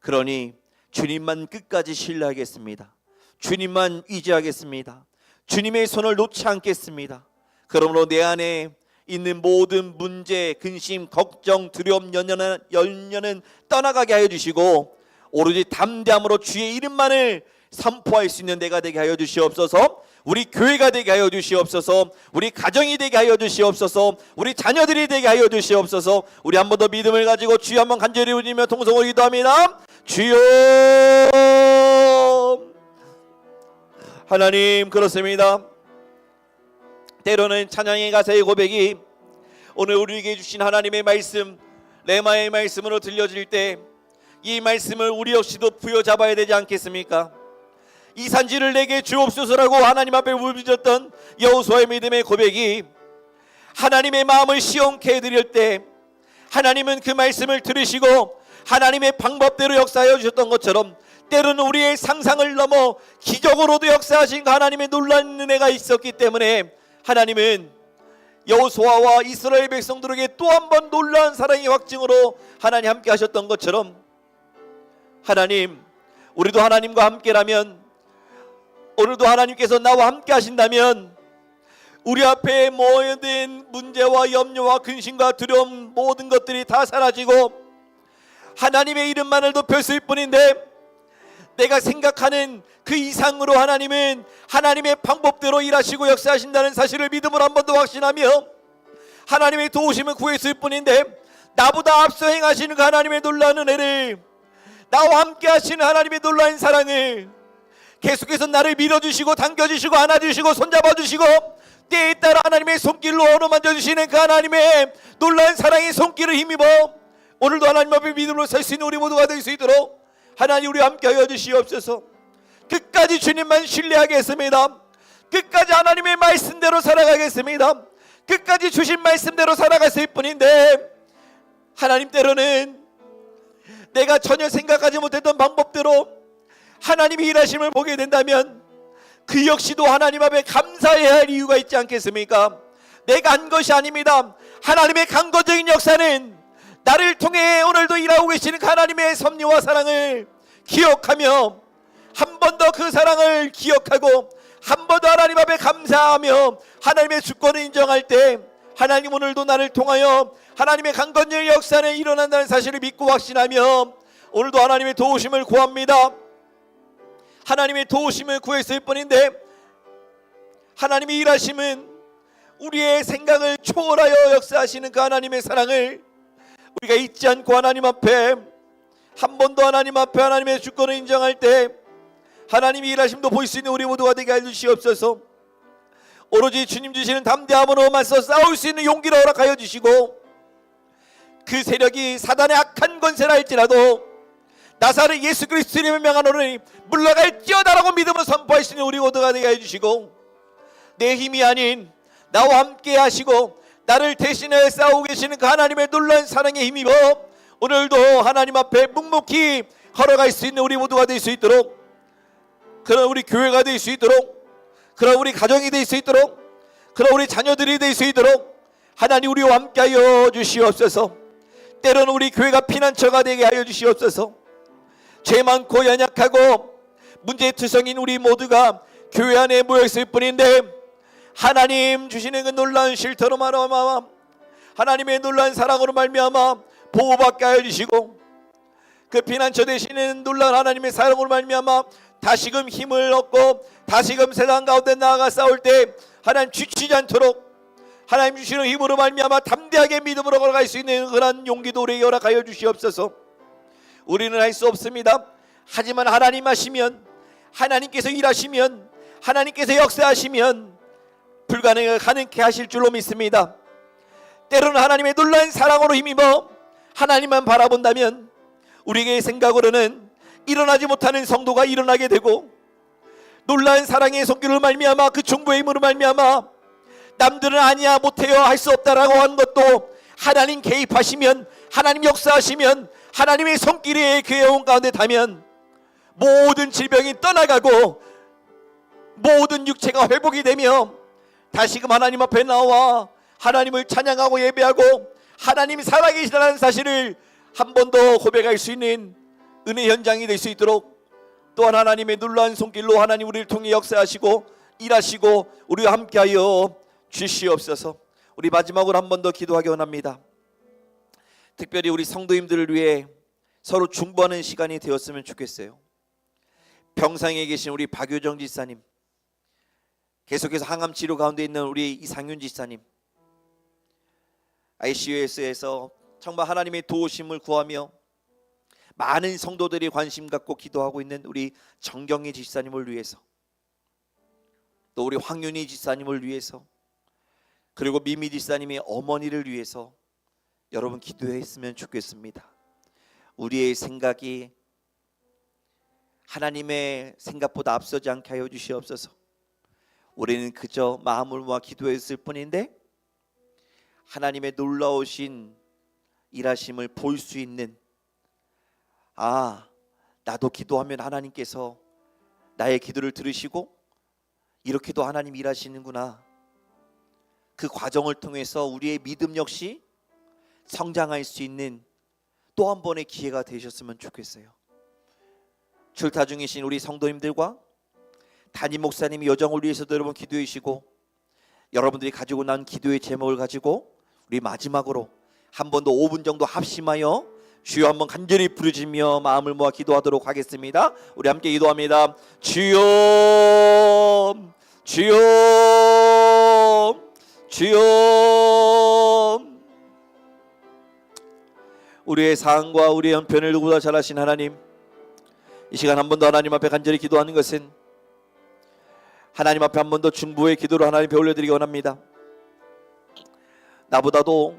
그러니 주님만 끝까지 신뢰하겠습니다. 주님만 의지하겠습니다. 주님의 손을 놓지 않겠습니다. 그러므로 내 안에 있는 모든 문제, 근심, 걱정, 두려움, 연연은 떠나가게 하여 주시고 오로지 담대함으로 주의 이름만을 선포할 수 있는 내가 되게 하여 주시옵소서. 우리 교회가 되게 하여 주시옵소서. 우리 가정이 되게 하여 주시옵소서. 우리 자녀들이 되게 하여 주시옵소서. 우리 한 번 더 믿음을 가지고 주여 한번 간절히 울리며 통성으로 기도합니다. 주여. 하나님, 그렇습니다. 때로는 찬양의 가사의 고백이 오늘 우리에게 주신 하나님의 말씀, 레마의 말씀으로 들려질 때 이 말씀을 우리 역시도 부여잡아야 되지 않겠습니까? 이 산지를 내게 주옵소서라고 하나님 앞에 울부짖었던 여호수아의 믿음의 고백이 하나님의 마음을 시원케 해드릴 때 하나님은 그 말씀을 들으시고 하나님의 방법대로 역사하여 주셨던 것처럼 때로는 우리의 상상을 넘어 기적으로도 역사하신 하나님의 놀라운 은혜가 있었기 때문에 하나님은 여호수아와 이스라엘 백성들에게 또 한 번 놀라운 사랑의 확증으로 하나님 함께 하셨던 것처럼 하나님, 우리도 하나님과 함께라면 오늘도 하나님께서 나와 함께 하신다면 우리 앞에 모든 문제와 염려와 근심과 두려움 모든 것들이 다 사라지고 하나님의 이름만을 높였을 뿐인데 내가 생각하는 그 이상으로 하나님은 하나님의 방법대로 일하시고 역사하신다는 사실을 믿음으로 한 번 더 확신하며 하나님의 도우심을 구했을 뿐인데 나보다 앞서 행하시는 그 하나님의 놀라운 은혜를 나와 함께 하시는 하나님의 놀라운 사랑을 계속해서 나를 밀어주시고 당겨주시고 안아주시고 손잡아주시고 때에 따라 하나님의 손길로 어루만져주시는 그 하나님의 놀라운 사랑의 손길을 힘입어 오늘도 하나님 앞에 믿음으로 설 수 있는 우리 모두가 될 수 있도록 하나님 우리와 함께 하여 주시옵소서. 끝까지 주님만 신뢰하겠습니다. 끝까지 하나님의 말씀대로 살아가겠습니다. 끝까지 주신 말씀대로 살아갔을 뿐인데 하나님 때로는 내가 전혀 생각하지 못했던 방법대로 하나님이 일하심을 보게 된다면 그 역시도 하나님 앞에 감사해야 할 이유가 있지 않겠습니까? 내가 한 것이 아닙니다. 하나님의 강건적인 역사는 나를 통해 오늘도 일하고 계시는 하나님의 섭리와 사랑을 기억하며 한 번 더 그 사랑을 기억하고 한 번 더 하나님 앞에 감사하며 하나님의 주권을 인정할 때 하나님 오늘도 나를 통하여 하나님의 강건적인 역사는 일어난다는 사실을 믿고 확신하며 오늘도 하나님의 도우심을 구합니다. 하나님의 도우심을 구했을 뿐인데 하나님의 일하심은 우리의 생각을 초월하여 역사하시는 그 하나님의 사랑을 우리가 잊지 않고 하나님 앞에 한 번 더 하나님 앞에 하나님의 주권을 인정할 때 하나님의 일하심도 볼 수 있는 우리 모두가 되게 해주시옵소서. 오로지 주님 주시는 담대함으로 맞서 싸울 수 있는 용기를 허락하여 주시고 그 세력이 사단의 악한 권세라 할지라도 나사렛 예수 그리스도의 명하노니 물러갈지어다라고 믿음을 선포할 수 있는 우리 모두가 되게 해주시고 내 힘이 아닌 나와 함께 하시고 나를 대신해 싸우고 계시는 그 하나님의 놀라운 사랑에 힘입어 오늘도 하나님 앞에 묵묵히 걸어갈 수 있는 우리 모두가 될 수 있도록 그런 우리 교회가 될 수 있도록 그런 우리 가정이 될 수 있도록 그런 우리 자녀들이 될 수 있도록 하나님 우리와 함께하여 주시옵소서. 때로는 우리 교회가 피난처가 되게 하여 주시옵소서. 죄 많고 연약하고 문제투성인 우리 모두가 교회 안에 모였을 뿐인데 하나님 주시는 그 놀라운 쉴터로 말미암아 하나님의 놀라운 사랑으로 말미암아 보호받게 하여 주시고 그 피난처 되시는 놀라운 하나님의 사랑으로 말미암아 다시금 힘을 얻고 다시금 세상 가운데 나아가 싸울 때 하나님 지치지 않도록 하나님 주시는 힘으로 말미암아 담대하게 믿음으로 걸어갈 수 있는 그런 용기도 우리에게 허락하여 주시옵소서. 우리는 할 수 없습니다. 하지만 하나님 하시면 하나님께서 일하시면 하나님께서 역사하시면 불가능을 가능케 하실 줄로 믿습니다. 때로는 하나님의 놀라운 사랑으로 힘입어 하나님만 바라본다면 우리의 생각으로는 일어나지 못하는 성도가 일어나게 되고 놀라운 사랑의 손길을 말미암아 그 중보의 힘으로 말미암아 남들은 아니야 못해요 할 수 없다라고 하는 것도 하나님 개입하시면, 하나님 역사하시면, 하나님의 손길이 그 영혼 가운데 닿으면 모든 질병이 떠나가고 모든 육체가 회복이 되며 다시금 하나님 앞에 나와 하나님을 찬양하고 예배하고 하나님이 살아계시다는 사실을 한 번 더 고백할 수 있는 은혜 현장이 될 수 있도록 또한 하나님의 놀라운 손길로 하나님 우리를 통해 역사하시고 일하시고 우리와 함께하여 주시옵소서. 우리 마지막으로 한 번 더 기도하기 원합니다. 특별히 우리 성도님들을 위해 서로 중보하는 시간이 되었으면 좋겠어요. 병상에 계신 우리 박효정 지사님, 계속해서 항암 치료 가운데 있는 우리 이상윤 지사님, ICU에서 정말 하나님의 도우심을 구하며 많은 성도들이 관심 갖고 기도하고 있는 우리 정경희 지사님을 위해서, 또 우리 황윤희 지사님을 위해서, 그리고 미미 지사님의 어머니를 위해서 여러분 기도했으면 좋겠습니다. 우리의 생각이 하나님의 생각보다 앞서지 않게 하여 주시옵소서. 우리는 그저 마음을 모아 기도했을 뿐인데 하나님의 놀라우신 일하심을 볼 수 있는, 나도 기도하면 하나님께서 나의 기도를 들으시고 이렇게도 하나님 일하시는구나. 그 과정을 통해서 우리의 믿음 역시 성장할 수 있는 또 한 번의 기회가 되셨으면 좋겠어요. 출타 중이신 우리 성도님들과 담임 목사님이 여정을 위해서도 여러분 기도해 주시고, 여러분들이 가지고 난 기도의 제목을 가지고 우리 마지막으로 한 번 더 5분 정도 합심하여 주여 한번 간절히 부르짖으며 마음을 모아 기도하도록 하겠습니다. 우리 함께 기도합니다. 주여, 주여, 주여. 우리의 상황과 우리의 형편을 누구보다 잘 아신 하나님, 이 시간 한 번 더 하나님 앞에 간절히 기도하는 것은 하나님 앞에 한 번 더 중보의 기도로 하나님 앞에 올려드리기 원합니다. 나보다도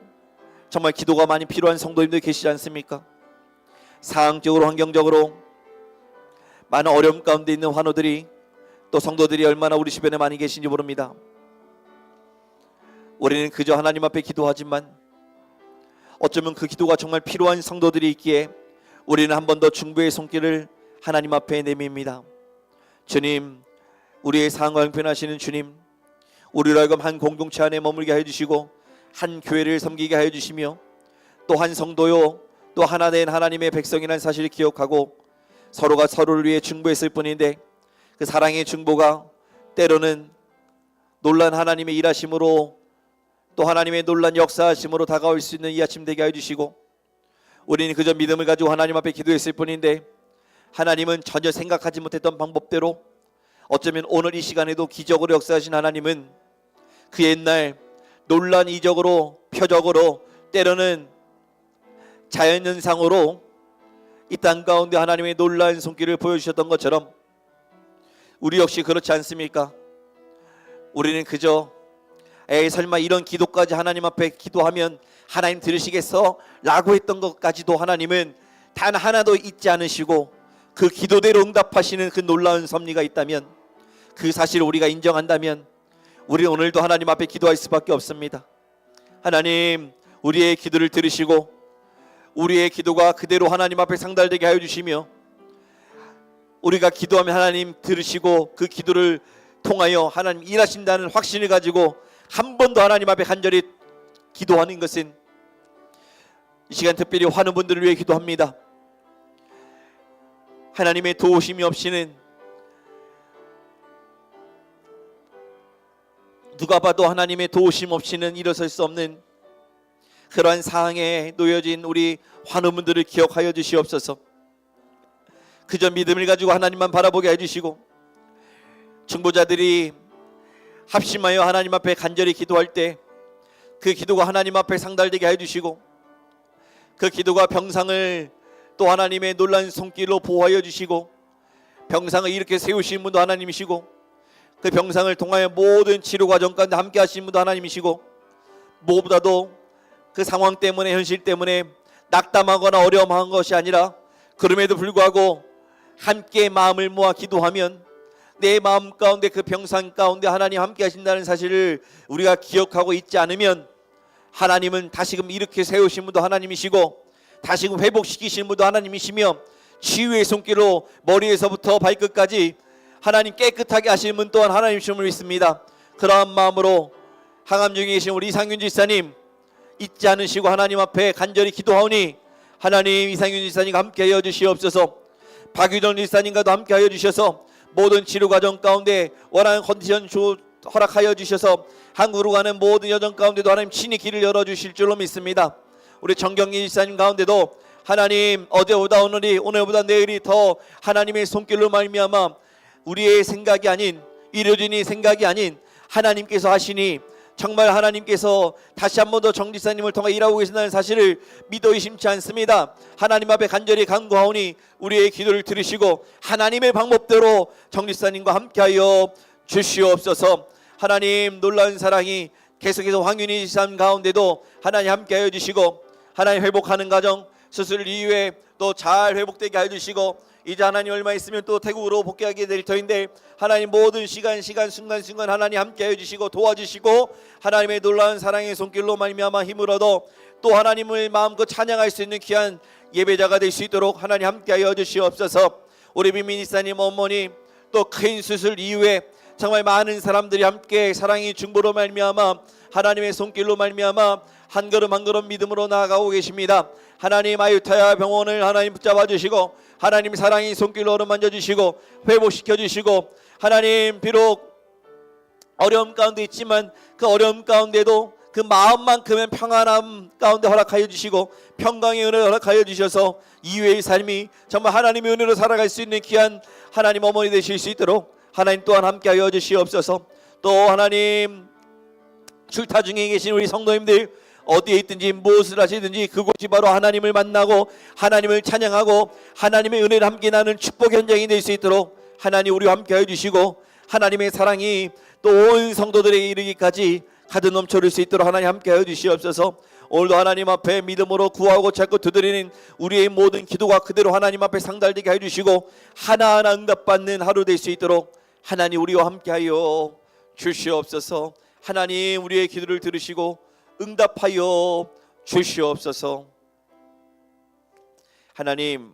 정말 기도가 많이 필요한 성도님들 계시지 않습니까? 상황적으로 환경적으로 많은 어려움 가운데 있는 환우들이, 또 성도들이 얼마나 우리 주변에 많이 계신지 모릅니다. 우리는 그저 하나님 앞에 기도하지만 어쩌면 그 기도가 정말 필요한 성도들이 있기에 우리는 한 번 더 중보의 손길을 하나님 앞에 내밉니다. 주님, 우리의 상황과 형편하시는 주님, 우리로 하여금 한 공동체 안에 머물게 하여 주시고 한 교회를 섬기게 하여 주시며 또 한 성도요 또 하나 된 하나님의 백성이라는 사실을 기억하고 서로가 서로를 위해 중보했을 뿐인데 그 사랑의 중보가 때로는 놀란 하나님의 일하심으로 또 하나님의 놀란 역사하심으로 다가올 수 있는 이 아침 되게 하여 주시고, 우리는 그저 믿음을 가지고 하나님 앞에 기도했을 뿐인데 하나님은 전혀 생각하지 못했던 방법대로 어쩌면 오늘 이 시간에도 기적으로 역사하신 하나님은 그 옛날 놀란 이적으로, 표적으로, 때로는 자연현상으로 이 땅 가운데 하나님의 놀라운 손길을 보여주셨던 것처럼 우리 역시 그렇지 않습니까? 우리는 그저 설마 이런 기도까지 하나님 앞에 기도하면 하나님 들으시겠어? 라고 했던 것까지도 하나님은 단 하나도 잊지 않으시고 그 기도대로 응답하시는 그 놀라운 섭리가 있다면, 그 사실을 우리가 인정한다면 우리는 오늘도 하나님 앞에 기도할 수밖에 없습니다. 하나님, 우리의 기도를 들으시고 우리의 기도가 그대로 하나님 앞에 상달되게 하여 주시며, 우리가 기도하면 하나님 들으시고 그 기도를 통하여 하나님 일하신다는 확신을 가지고 한 번 더 하나님 앞에 간절히 기도하는 것은, 이 시간 특별히 환우분들을 위해 기도합니다. 하나님의 도우심이 없이는 누가 봐도 하나님의 도우심 없이는 일어설 수 없는 그러한 상황에 놓여진 우리 환우분들을 기억하여 주시옵소서. 그저 믿음을 가지고 하나님만 바라보게 해주시고, 중보자들이 합심하여 하나님 앞에 간절히 기도할 때 그 기도가 하나님 앞에 상달되게 해주시고, 그 기도가 병상을 또 하나님의 놀라운 손길로 보호하여 주시고, 병상을 이렇게 세우신 분도 하나님이시고, 그 병상을 통하여 모든 치료 과정 가운데 함께 하신 분도 하나님이시고, 무엇보다도 그 상황 때문에, 현실 때문에 낙담하거나 어려움한 것이 아니라 그럼에도 불구하고 함께 마음을 모아 기도하면 내 마음 가운데 그 병상 가운데 하나님 함께 하신다는 사실을 우리가 기억하고 있지 않으면 하나님은 다시금 일으켜 세우신 분도 하나님이시고 다시금 회복시키신 분도 하나님이시며 치유의 손길로 머리에서부터 발끝까지 하나님 깨끗하게 하시는 분 또한 하나님이심을 믿습니다. 그러한 마음으로 항암 중에 계신 우리 이상균 지사님 잊지 않으시고 하나님 앞에 간절히 기도하오니 하나님 이상균 지사님과 함께하여 주시옵소서. 박유정 지사님과도 함께하여 주셔서 모든 치료 과정 가운데 원하는 컨디션 허락하여 주셔서 한국으로 가는 모든 여정 가운데도 하나님 친히 길을 열어주실 줄로 믿습니다. 우리 정경희 지사님 가운데도 하나님 어제보다 오늘이 오늘보다 내일이 더 하나님의 손길로 말미암아 우리의 생각이 아닌 이루어지니 생각이 아닌 하나님께서 하시니 정말 하나님께서 다시 한 번 더 정 지사님을 통해 일하고 계신다는 사실을 믿어 의심치 않습니다. 하나님 앞에 간절히 간구하오니 우리의 기도를 들으시고 하나님의 방법대로 정 지사님과 함께하여 주시옵소서. 하나님 놀라운 사랑이 계속해서 황윤희 지사님 가운데도 하나님 함께하여 주시고 하나님 회복하는 과정 수술 이후에 또 잘 회복되게 해주시고 이제 하나님 얼마 있으면 또 태국으로 복귀하게 될 터인데 하나님 모든 시간 순간 하나님 함께 해주시고 도와주시고 하나님의 놀라운 사랑의 손길로 말미암아 힘을 얻어 또 하나님을 마음껏 찬양할 수 있는 귀한 예배자가 될 수 있도록 하나님 함께하여 주시옵소서. 우리 민민이사님 어머니 또 큰 수술 이후에 정말 많은 사람들이 함께 사랑의 중보로 말미암아 하나님의 손길로 말미암아 한 걸음 한 걸음 믿음으로 나아가고 계십니다. 하나님 아유타야 병원을 하나님 붙잡아 주시고 하나님 사랑의 손길로 어루만져 주시고 회복시켜 주시고 하나님 비록 어려움 가운데 있지만 그 어려움 가운데도 그 마음만큼은 평안함 가운데 허락하여 주시고 평강의 은혜를 허락하여 주셔서 이후의 삶이 정말 하나님의 은혜로 살아갈 수 있는 귀한 하나님 어머니 되실 수 있도록 하나님 또한 함께하여 주시옵소서. 또 하나님 출타 중에 계신 우리 성도님들 어디에 있든지 무엇을 하시든지 그곳이 바로 하나님을 만나고 하나님을 찬양하고 하나님의 은혜를 함께 나누는 축복의 현장이 될 수 있도록 하나님 우리와 함께해 주시고 하나님의 사랑이 또 온 성도들에게 이르기까지 가득 넘쳐올 수 있도록 하나님 함께해 주시옵소서. 오늘도 하나님 앞에 믿음으로 구하고 찾고 두드리는 우리의 모든 기도가 그대로 하나님 앞에 상달되게 해주시고 하나하나 응답받는 하루 될 수 있도록 하나님 우리와 함께하여 주시옵소서. 하나님 우리의 기도를 들으시고 응답하여 주시옵소서. 하나님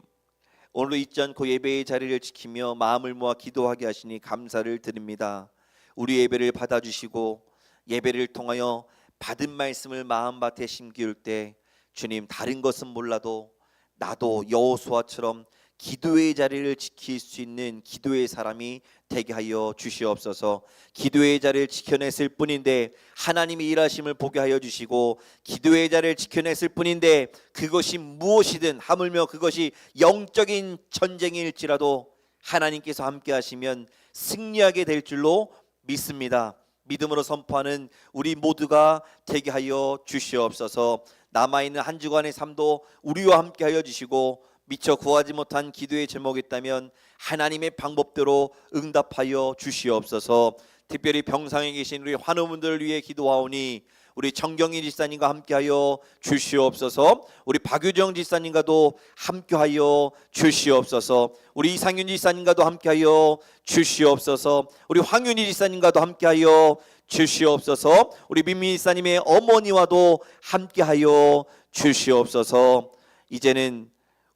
오늘도 잊지 않고 예배의 자리를 지키며 마음을 모아 기도하게 하시니 감사를 드립니다. 우리 예배를 받아주시고 예배를 통하여 받은 말씀을 마음밭에 심기울 때 주님 다른 것은 몰라도 나도 여호수아처럼 기도의 자리를 지킬 수 있는 기도의 사람이 되게 하여 주시옵소서. 기도의 자리를 지켜냈을 뿐인데 하나님의 일하심을 보게 하여 주시고 기도의 자리를 지켜냈을 뿐인데 그것이 무엇이든 하물며 그것이 영적인 전쟁일지라도 하나님께서 함께 하시면 승리하게 될 줄로 믿습니다. 믿음으로 선포하는 우리 모두가 되게 하여 주시옵소서. 남아있는 한 주간의 삶도 우리와 함께 하여 주시고 미처 구하지 못한 기도의 제목이 있다면 하나님의 방법대로 응답하여 주시옵소서. 특별히 병상에 계신 우리 환우분들을 위해 기도하오니 우리 정경희 지사님과 함께하여 주시옵소서. 우리 박유정 지사님과도 함께하여 주시옵소서. 우리 이상윤 지사님과도 함께하여 주시옵소서. 우리 황윤희 지사님과도 함께하여 주시옵소서. 우리 민미 지사님의 어머니와도 함께하여 주시옵소서. 이제는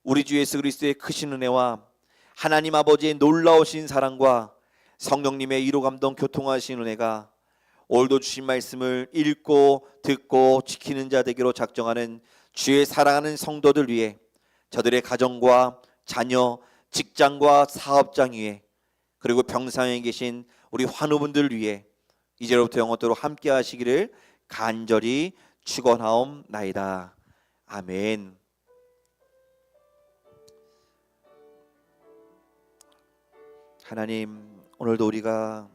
우리 주 예수 그리스도의 크신 은혜와 하나님 아버지의 놀라우신 사랑과 성령님의 위로 감동 교통하신 은혜가 오늘도 주신 말씀을 읽고 듣고 지키는 자 되기로 작정하는 주의 사랑하는 성도들 위해 저들의 가정과 자녀, 직장과 사업장 위에 그리고 병상에 계신 우리 환우분들 위해 이제로부터 영원토록 함께 하시기를 간절히 축원하옵나이다. 아멘. 하나님 오늘도 우리가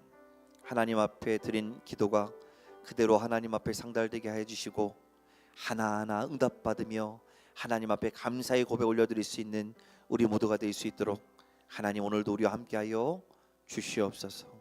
하나님 앞에 드린 기도가 그대로 하나님 앞에 상달되게 해주시고 하나하나 응답받으며 하나님 앞에 감사의 고백 올려드릴 수 있는 우리 모두가 될 수 있도록 하나님 오늘도 우리와 함께하여 주시옵소서.